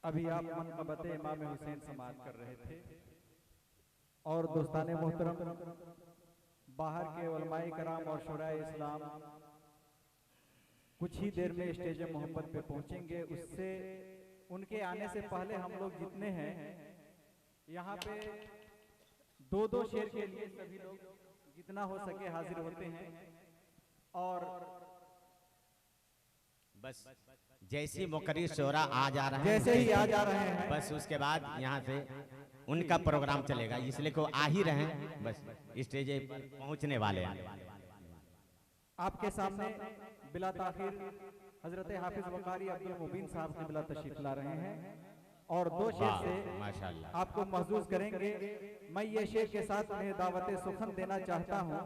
अभी आप मनक़बत इमाम हुसैन समाअत कर रहे थे और दोस्ताने मोहतरम बाहर के उलमाए कराम और शुराए इस्लाम कुछ ही देर में स्टेज मोहब्बत पे पहुंचेंगे। उससे उनके आने से पहले हम लोग जितने हैं यहाँ पे दो दो शेर के लिए सभी लोग जितना हो सके हाजिर होते हैं और बस जैसी मुकर्री शोरा आ जा रहा है, जैसे ही आ जा रहे हैं बस उसके बाद यहाँ से उनका प्रोग्राम चलेगा, इसलिए को आ ही रहे हैं, बस स्टेज पर पहुँचने वाले हैं। आपके सामने बिला ताखिर हजरत हाफिज वकारी अब्दुल मुबीन साहब के बिला तशरीफ ला रहे हैं और दो शेर से माशाल्लाह आपको महसूस करेंगे। मैं ये शेर के साथ उन्हें दावत सुखन देना चाहता हूँ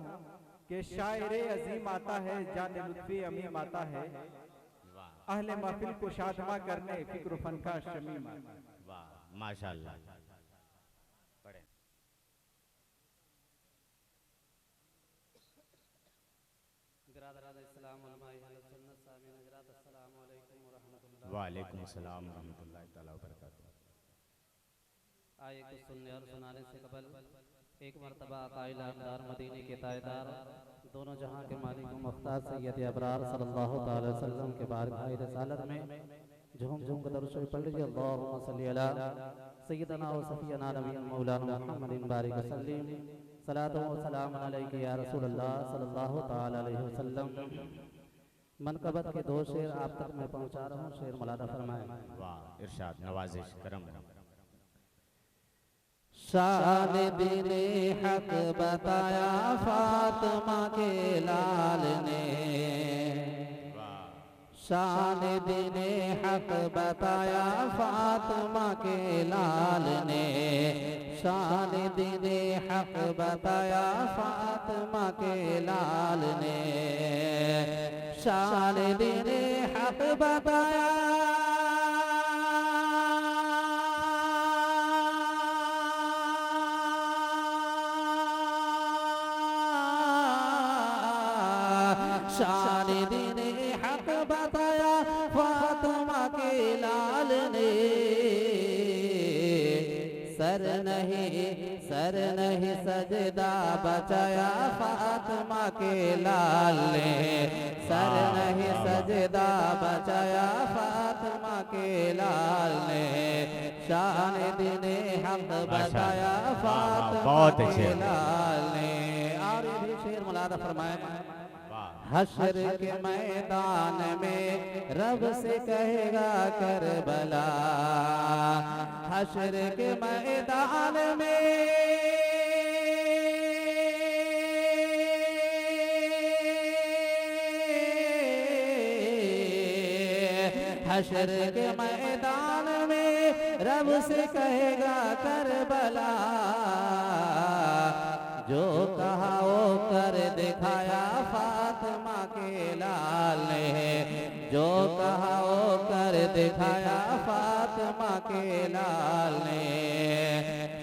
कि शायरे अजीम आता है, जाने लुत्फ़े अमीम आता है, अहले महफिल को शादमा करने फिक्र फन का शमीम आता है। वाह माशाल्लाह। वालेकुम अस्सलाम रहमतुल्लाहि तआला व बरकातहू। आए कुछ सुनने और सुनाने से कबल एक मरतबा आक़ाए नामदार मदीने के तायदार दोनों जहां के मालिक व मुख्तार सैयद अबरार सल्लल्लाहु तआला अलैहि वसल्लम के बारगाह रिसालत में झूम झूम कर दरूद शरीफ पढ़ लीजिए। अल्लाहुम्मा सल्ली अला सय्यदना व सफियना नबीना मौलाना मुहम्मदिन बारिक वसल्लिम सलातो व सलाम अलैका या रसूलल्लाह सल्लल्लाहु तआला अलैहि वसल्लम। मनक़बत के दो शेर आप तक मैं पहुंचा रहा हूँ, शेर मलादा फरमाए। वाह इरशाद नवाजिश करम। शान दिने हक बताया फातिमा के लाल ने, शान दिने हक बताया फातिमा के लाल ने, शान दिने हक बताया फातिमा के लाल ने, शान दिने हक बताया शान दीने हक बताया फातिमा के लाल ने, सर नहीं सजदा बचाया फातिमा के लाल ने, सर नहीं सजदा बचाया फातिमा के लाल ने, शान दीने हक बताया फातिमा के लाल ने। और ये भी शेर मुलादा फरमाए। हश्र के मैदान में रब से कहेगा करबला, हश्र के मैदान में हश्र के मैदान में रब से कहेगा करबला, जो कहा वो कर दिखाया फातिमा के लाल ने, जो कहा वो कर दिखाया फातिमा के लाल ने,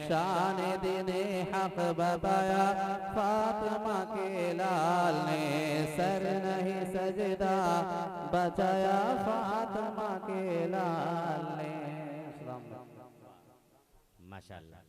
शान दीने हक बताया फातिमा के लाल ने, सर नहीं सजदा बचाया फातिमा के लाल ने। माशाल्लाह।